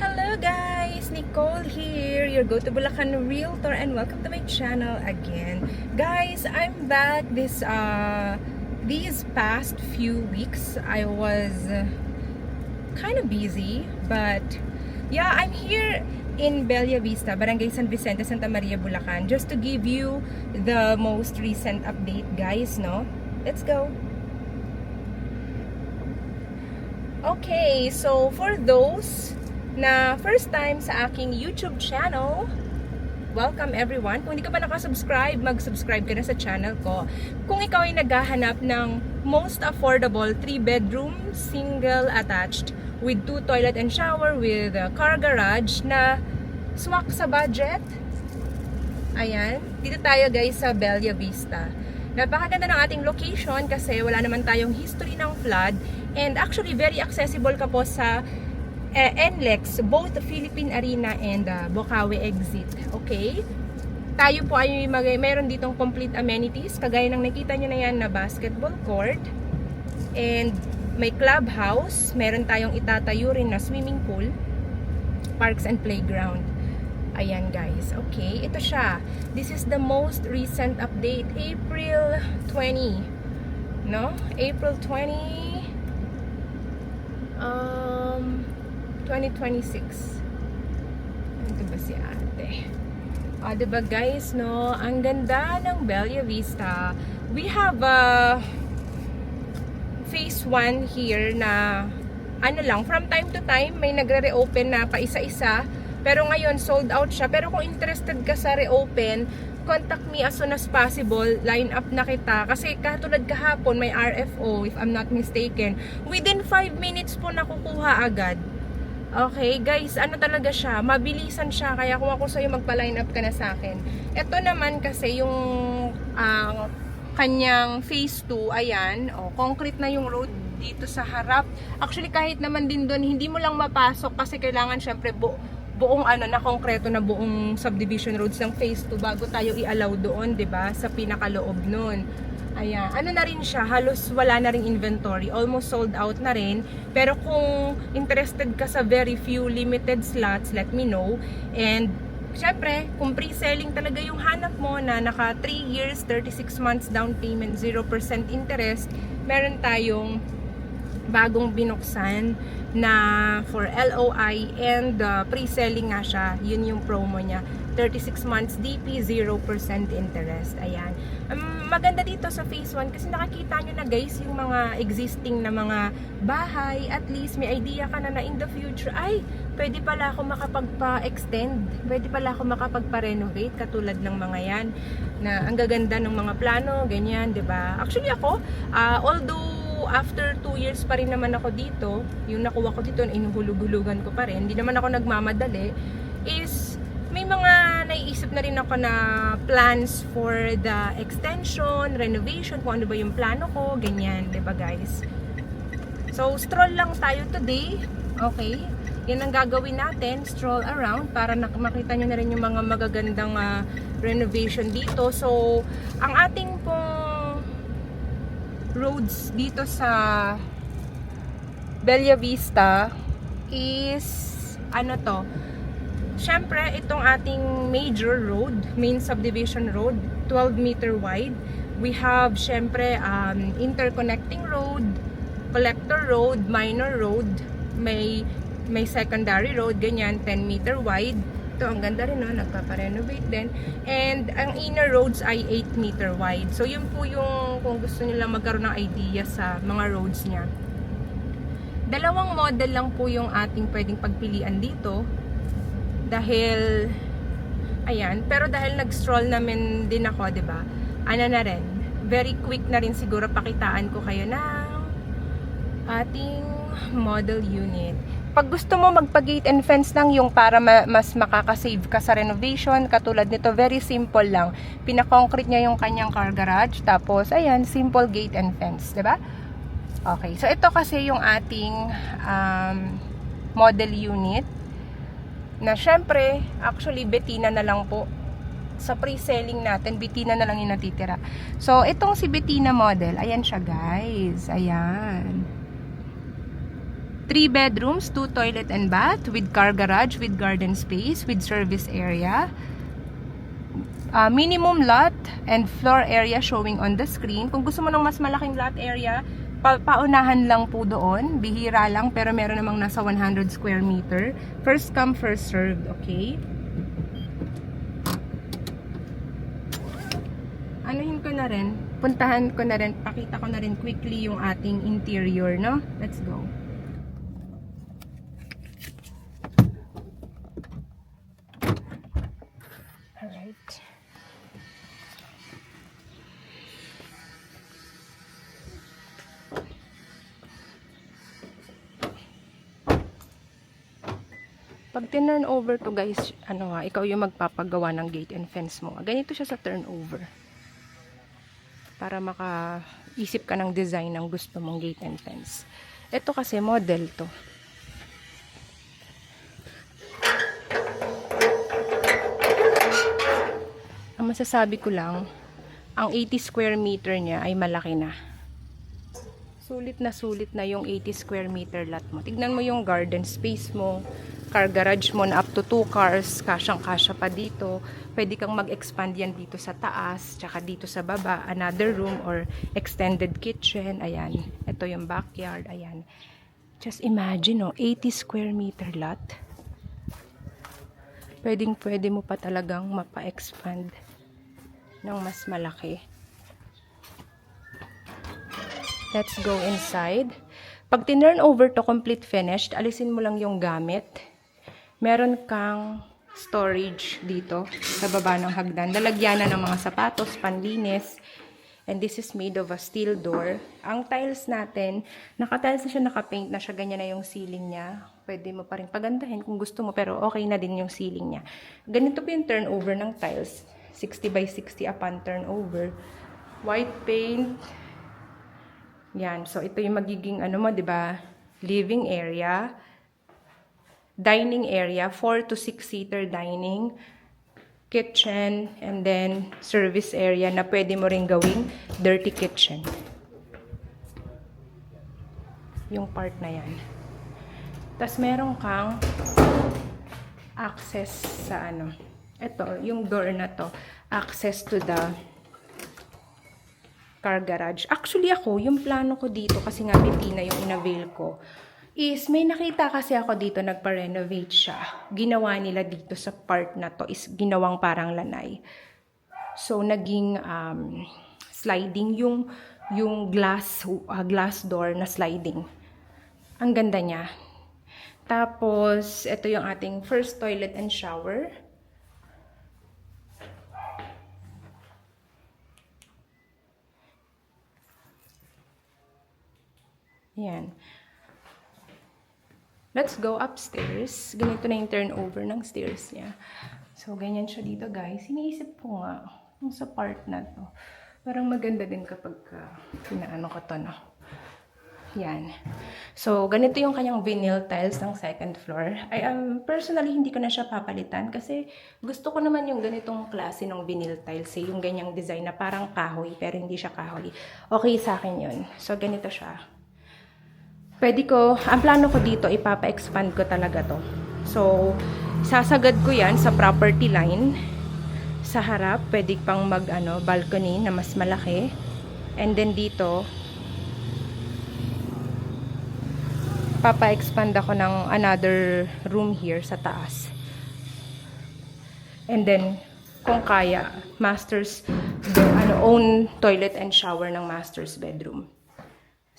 Hello guys! Nicole here, your go-to Bulacan Realtor, and welcome to my channel again. Guys, I'm back these past few weeks. I was kind of busy, but yeah, I'm here in Bella Vista, Barangay San Vicente, Santa Maria, Bulacan, just to give you the most recent update, guys, no? Let's go! Okay, so for those na first time sa aking YouTube channel, welcome everyone. Kung hindi ka pa nakasubscribe, mag-subscribe ka na sa channel ko. Kung ikaw ay naghahanap ng most affordable 3-bedroom, single attached, with 2 toilet and shower, with a car garage na swak sa budget, ayan, dito tayo guys sa Bella Vista. Napakaganda ng ating location kasi wala naman tayong history ng flood, and actually very accessible ka po sa NLEX, both the Philippine Arena and Bocaue exit. Okay? Tayo po ay meron ditong complete amenities, kagaya ng nakita nyo na yan na basketball court, and may clubhouse, meron tayong itatayo rin na swimming pool, parks and playground. Ayan guys, okay, ito siya. This is the most recent update, April 20, no? April 20, 2026. Ito ba si ate? Diba guys, no? Ang ganda ng Bella Vista. We have phase 1 here na ano lang, from time to time may nagre-reopen na pa isa-isa. Pero ngayon, sold out siya. Pero kung interested ka sa reopen, contact me as soon as possible. Line up na kita. Kasi katulad kahapon, may RFO, if I'm not mistaken. Within 5 minutes po nakukuha agad. Okay, guys, ano talaga siya? Mabilisan siya. Kaya kung ako sa'yo, magpa-line up ka na sa akin. Ito naman kasi yung kanyang phase 2, ayan. Concrete na yung road dito sa harap. Actually, kahit naman din doon, hindi mo lang mapasok kasi kailangan syempre buong na konkreto na buong subdivision roads ng phase 2 bago tayo i-allow doon, 'di ba? Sa pinakaloob noon. Ayan, ano na rin siya, halos wala na ring inventory, almost sold out na rin. Pero kung interested ka sa very few limited slots, let me know. And syempre, kung pre-selling talaga yung hanap mo na naka 3 years, 36 months down payment, 0% interest, meron tayong bagong binuksan na for LOI and pre-selling nga siya. Yun yung promo niya, 36 months DP, 0% interest. Ayan, maganda dito sa phase 1 kasi nakakita nyo na guys yung mga existing na mga bahay. At least may idea ka na in the future, ay pwede pala ako makapagpa-extend, pwede pala ako makapagpa-renovate katulad ng mga yan na ang gaganda ng mga plano, ganyan, 'di ba? Actually ako, although after 2 years pa rin naman ako dito, yung nakuha ko dito, inuhulug-hulugan ko pa rin, hindi naman ako nagmamadali, is may mga naiisip na rin ako na plans for the extension, renovation, kung ano ba yung plano ko, ganyan, diba guys? So, stroll lang tayo today, okay? Yan ang gagawin natin, stroll around, para makita nyo na rin yung mga magagandang renovation dito. So, ang ating pong roads dito sa Bella Vista is ano to, syempre itong ating major road, main subdivision road, 12 meter wide. We have syempre interconnecting road, collector road, minor road, may secondary road, ganyan, 10 meter wide. Ito, ang ganda rin, no? Nagpaparenovate din. And ang inner roads ay 8 meter wide. So, yun po yung kung gusto nyo lang magkaroon ng idea sa mga roads niya. Dalawang model lang po yung ating pwedeng pagpilian dito. Dahil, ayan, pero dahil nag-stroll namin din ako, diba? Ano na rin, very quick na rin siguro pakitaan ko kayo ng ating model unit. Pag gusto mo magpa-gate and fence lang yung para mas makakasave ka sa renovation, katulad nito, very simple lang. Pina-concrete niya yung kanyang car garage, tapos ayan, simple gate and fence, 'di ba? Okay, so ito kasi yung ating model unit na syempre, actually Bettina na lang po. Sa pre-selling natin, Bettina na lang yung natitira. So, itong si Bettina model, ayan siya guys, ayan. 3 bedrooms, 2 toilet and bath, with car garage, with garden space, with service area. Minimum lot and floor area showing on the screen. Kung gusto mo ng mas malaking lot area, paunahan lang po doon. Bihira lang, pero meron namang nasa 100 square meter. First come, first served, okay? Anuhin ko na rin, puntahan ko na rin, pakita ko na rin quickly yung ating interior, no? Let's go. Alright. Pag turn over to guys, ikaw yung magpapagawa ng gate and fence mo. Ganito siya sa turnover. Para makaisip ka ng design ng gusto mong gate and fence. Ito kasi model to. Ang masasabi ko lang, ang 80 square meter niya ay malaki na. Sulit na yung 80 square meter lot mo. Tignan mo yung garden space mo, car garage mo na up to 2 cars, kasyang-kasya pa dito. Pwede kang mag-expand yan dito sa taas, tsaka dito sa baba, another room or extended kitchen. Ayan, ito yung backyard, ayan. Just imagine, 80 square meter lot. Pwede mo pa talagang mapa-expand ng mas malaki. Let's go inside. Pag tinurn over to complete finished, alisin mo lang yung gamit. Meron kang storage dito sa baba ng hagdan. Lalagyan na ng mga sapatos, panlinis. And this is made of a steel door. Ang tiles natin, naka-tiles na siya, naka-paint na siya. Ganyan na yung ceiling niya. Pwede mo pa rin pagandahin kung gusto mo, pero okay na din yung ceiling niya. Ganito po yung turnover ng tiles. 60 by 60 upon turnover. White paint. Yan. So, ito yung magiging, diba? Living area. Dining area. 4 to 6 seater dining. Kitchen. And then, service area na pwede mo rin gawing dirty kitchen. Yung part na yan. Tapos, meron kang access sa ito, yung door na to. Access to the car garage. Actually ako, yung plano ko dito, kasi nga Betina yung in-avail ko, is may nakita kasi ako dito, nagpa-renovate siya. Ginawa nila dito sa part na to, is ginawang parang lanay. So, naging sliding yung glass door na sliding. Ang ganda niya. Tapos, ito yung ating first toilet and shower. Yan. Let's go upstairs. Ganito na yung turnover ng stairs niya. So, ganyan siya dito, guys. Iniisip ko nga, yung sa part na to, parang maganda din kapag pinaano ko to, no? Yan. So, ganito yung kanyang vinyl tiles ng second floor. Personally, hindi ko na siya papalitan kasi gusto ko naman yung ganitong klase ng vinyl tiles. Yung ganyang design na parang kahoy, pero hindi siya kahoy. Okay sa akin yun. So, ganito siya. Ang plano ko dito, ipapa-expand ko talaga to. So, sasagad ko yan sa property line. Sa harap, pwede pang balcony na mas malaki. And then dito, papa-expand ako ng another room here sa taas. And then, kung kaya, own toilet and shower ng master's bedroom.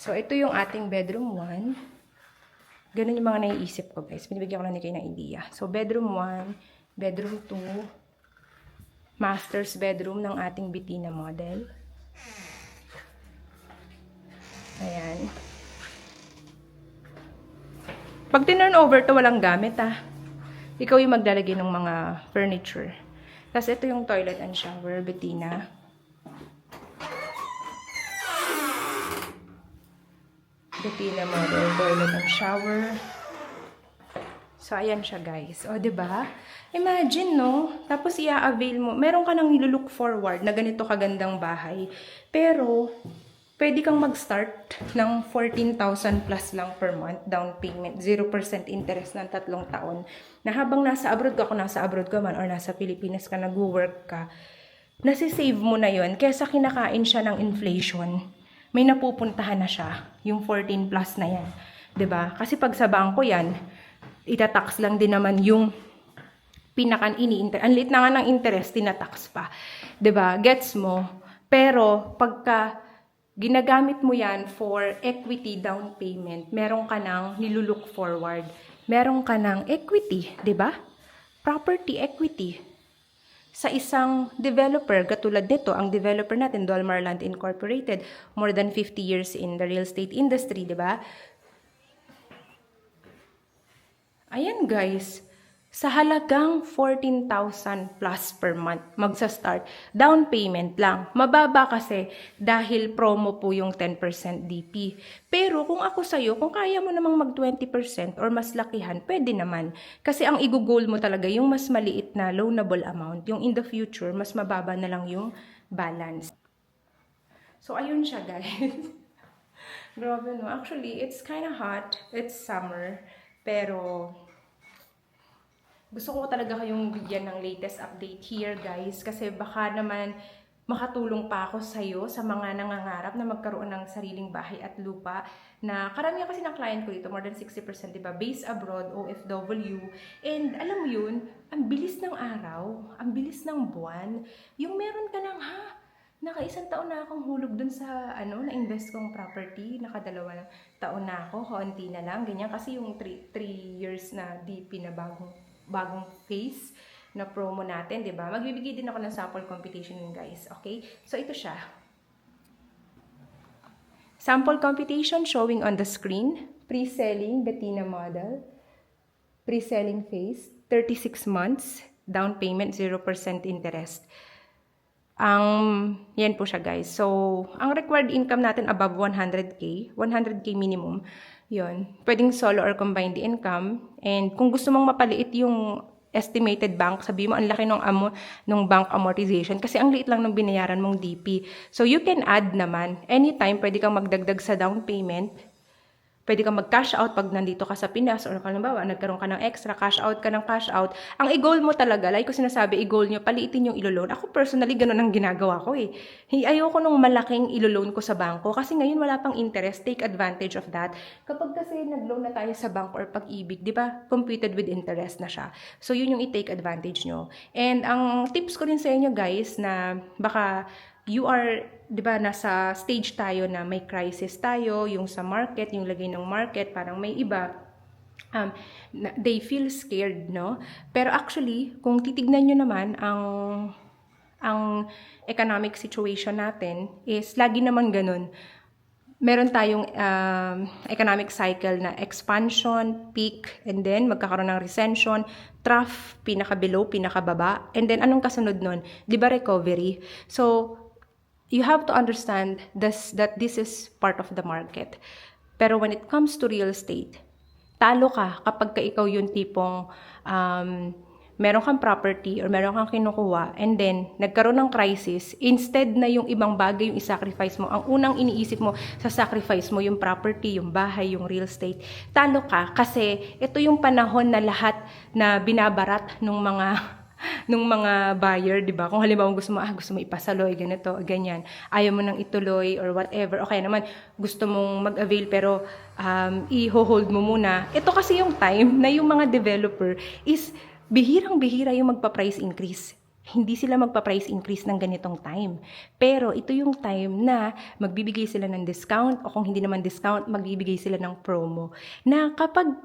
So, ito yung ating bedroom 1. Ganun yung mga naiisip ko, guys. Binibigyan ko lang kayo ng idea. So, bedroom 1, bedroom 2, master's bedroom ng ating Betina model. Ayan. Pag tinurn over to, walang gamit, Ikaw yung maglalagay ng mga furniture. Tapos, ito yung toilet and shower, Betina. Betina model, toilet and shower. So, ayan siya, guys. O, diba? Imagine, no? Tapos, i-avail mo. Meron ka nang nilook forward na ganito kagandang bahay. Pero, pwede kang mag-start ng 14,000 plus lang per month down payment, 0% interest ng 3 taon. Na habang nasa abroad ka, kung nasa abroad ka man or nasa Pilipinas ka, nag-work ka, nasisave mo na yon kesa kinakain siya ng inflation. May napupuntahan na siya, yung 14 plus na yan. 'Di ba? Kasi pag sa bangko yan, itatax lang din naman yung ang liit na nga ng interest, tinatax pa. 'Di ba? Gets mo? Pero pagka ginagamit mo yan for equity down payment, meron ka nang nilulook forward. Meron ka ng equity, 'di ba? Property equity. Sa isang developer, katulad nito, ang developer natin, Dolmar Land Incorporated, more than 50 years in the real estate industry, 'di ba? Ayan guys, sa halagang 14,000 plus per month, magsa-start. Down payment lang. Mababa kasi dahil promo po yung 10% DP. Pero kung ako sa'yo, kung kaya mo namang mag 20% or mas lakihan, pwede naman. Kasi ang i-goal mo talaga yung mas maliit na loanable amount. Yung in the future, mas mababa na lang yung balance. So ayun siya guys. Grabe no. Actually, it's kind of hot. It's summer. Pero gusto ko talaga kayong bigyan ng latest update here guys, kasi baka naman makatulong pa ako sa'yo sa mga nangangarap na magkaroon ng sariling bahay at lupa, na karamihan kasi ng client ko dito, more than 60%, diba, based abroad, OFW, and alam mo yun, ang bilis ng araw, ang bilis ng buwan, yung meron ka ng naka-1 taon na akong hulog dun sa na-invest kong property, naka-2 taon na ako, konti na lang, ganyan, kasi yung 3 years na DP na bagong phase na promo natin, 'di ba? Magbibigay din ako ng sample computation yun, guys. Okay? So ito siya. Sample computation showing on the screen. Pre-selling Bettina model. Pre-selling phase, 36 months, down payment 0% interest. Yan po siya, guys. So, ang required income natin above 100k, 100k minimum. Yun. Pwedeng solo or combined income. And kung gusto mong mapaliit yung estimated bank, sabi mo, ang laki ng bank amortization kasi ang liit lang ng binayaran mong DP. So, you can add naman. Anytime, pwede kang magdagdag sa down payment. Pwede kang mag-cash out pag nandito ka sa Pinas or halimbawa, nagkaroon ka ng extra, cash out ka ng cash out. Ang i-goal mo talaga, like ko sinasabi, i-goal nyo, paliitin yung ilo-loan. Ako personally, ganun ang ginagawa ko eh. Ayoko nung malaking ilo-loan ko sa bangko kasi ngayon wala pang interest, take advantage of that. Kapag kasi nag-loan na tayo sa bangko or pag-ibig, di ba, computed with interest na siya. So yun yung i-take advantage nyo. And ang tips ko din sa inyo guys na baka you are, di ba, nasa stage tayo na may crisis tayo, yung sa market, yung lagay ng market, parang may iba, they feel scared, no? Pero actually, kung titignan nyo naman, ang economic situation natin is lagi naman ganun. Meron tayong economic cycle na expansion, peak, and then magkakaroon ng recession, trough, pinaka-below, pinaka-baba, and then anong kasunod nun? Di ba recovery? So, you have to understand that this is part of the market. Pero when it comes to real estate, talo ka kapag ikaw yung tipong meron kang property or meron kang kinukuha and then nagkaroon ng crisis, instead na yung ibang bagay yung isacrifice mo, ang unang iniisip mo sa sacrifice mo yung property, yung bahay, yung real estate, talo ka kasi ito yung panahon na lahat na binabarat ng mga buyer, di ba? Kung halimbawa gusto mo ipasaloy, ganito, ganyan, ayaw mo nang ituloy or whatever, okay naman, gusto mong mag-avail pero i-hold mo muna. Ito kasi yung time na yung mga developer is bihirang-bihira yung magpa-price increase. Hindi sila magpa-price increase ng ganitong time. Pero ito yung time na magbibigay sila ng discount o kung hindi naman discount, magbibigay sila ng promo. Na kapag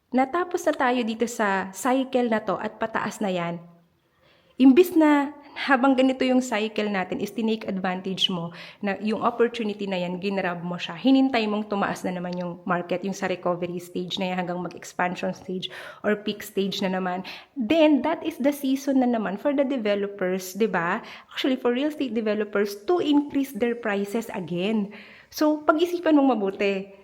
natapos na tayo dito sa cycle na to at pataas na yan, imbis na habang ganito yung cycle natin is tinake advantage mo na yung opportunity na yan, ginrab mo siya, hinintay mong tumaas na naman yung market, yung sa recovery stage na yan hanggang mag-expansion stage or peak stage na naman, then that is the season na naman for the developers, di ba? Actually, for real estate developers to increase their prices again. So, pag-isipan mong mabuti,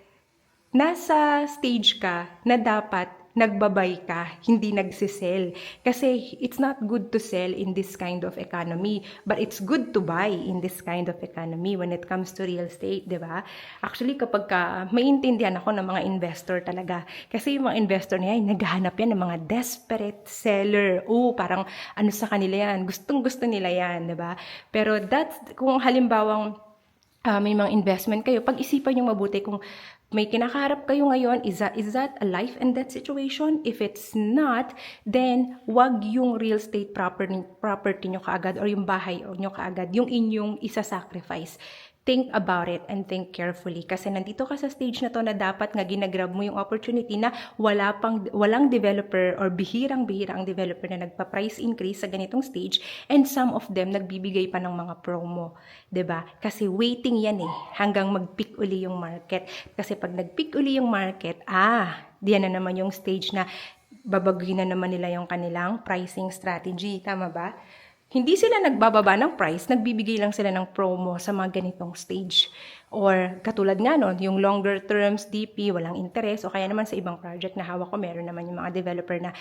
nasa stage ka na dapat nagbabay ka, hindi nagsisell. Kasi it's not good to sell in this kind of economy, but it's good to buy in this kind of economy when it comes to real estate, di ba? Actually, kapag maintindihan ako ng mga investor talaga. Kasi yung mga investor na yan, naghahanap yan ng mga desperate seller. Parang ano sa kanila yan, gustong-gusto nila yan, di ba? Pero kung halimbawang may mga investment kayo, pag-isipan nyo mabuti kung may kinakaharap kayo ngayon, is that a life and death situation? If it's not, then wag yung real estate property nyo kaagad or yung bahay nyo kaagad, yung inyong isa-sacrifice. Think about it and think carefully. Kasi nandito ka sa stage na to na dapat nga ginagrab mo yung opportunity na walang developer or bihirang-bihirang developer na nagpa-price increase sa ganitong stage, and some of them nagbibigay pa ng mga promo. 'Di ba? Kasi waiting yan hanggang mag-peak uli yung market. Kasi pag nag-peak uli yung market, diyan na naman yung stage na babaguhin na naman nila yung kanilang pricing strategy. Tama ba? Hindi sila nagbababa ng price, nagbibigay lang sila ng promo sa mga ganitong stage. Or katulad nga nun, yung longer terms, DP, walang interest, o kaya naman sa ibang project na hawak ko, meron naman yung mga developer na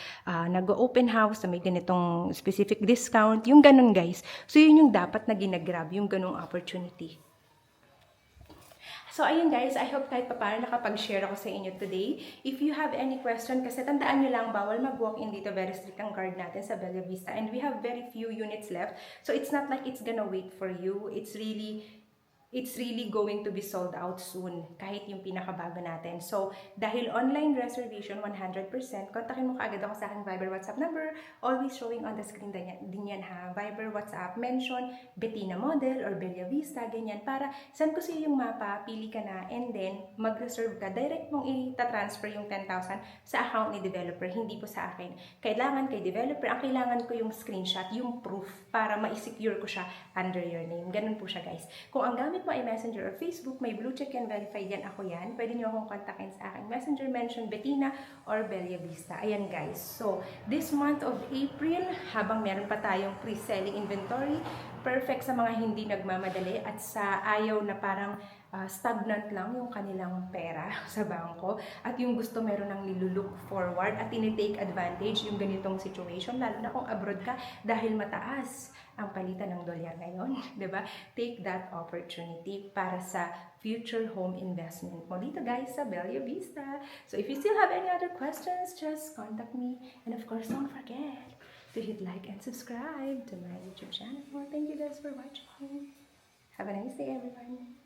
nag-open house, na may ganitong specific discount, yung ganun guys. So yun yung dapat na ginagrab, yung ganung opportunity. So, ayun guys, I hope kahit paano nakapag-share ako sa inyo today. If you have any question, kasi tandaan nyo lang, bawal mag-walk-in dito, very strict ang guard natin sa Bella Vista, and we have very few units left. So, it's not like it's gonna wait for you. It's really going to be sold out soon, kahit yung pinakabago natin. So, dahil online reservation 100%, kontakin mo kaagad ako sa aking Viber WhatsApp number, always showing on the screen din yan ha. Viber WhatsApp, mention Bettina Model or Bella Vista, ganyan, para send ko sa'yo yung mapa, pili ka na, and then mag-reserve ka. Direct mong i-transfer yung 10,000 sa account ni developer, hindi po sa akin. Kailangan kay developer, ang kailangan ko yung screenshot, yung proof, para ma-secure ko siya under your name. Ganun po siya guys. Kung ang gamit mo ay Messenger or Facebook, may blue check and verified yan, ako yan. Pwede nyo akong kontakin sa aking Messenger, mention Bettina or Bella Vista. Ayan guys. So, this month of April, habang meron pa tayong pre-selling inventory, perfect sa mga hindi nagmamadali at sa ayaw na parang stagnant lang yung kanilang pera sa bangko, at yung gusto meron ng nilulook forward at tinitake advantage yung ganitong situation, lalo na kung abroad ka dahil mataas ang palitan ng dolyar ngayon, diba? Take that opportunity para sa future home investment mo dito guys sa Bella Vista. So if you still have any other questions, just contact me, and of course don't forget to hit like and subscribe to my YouTube channel. Thank you guys for watching. Have a nice day everyone.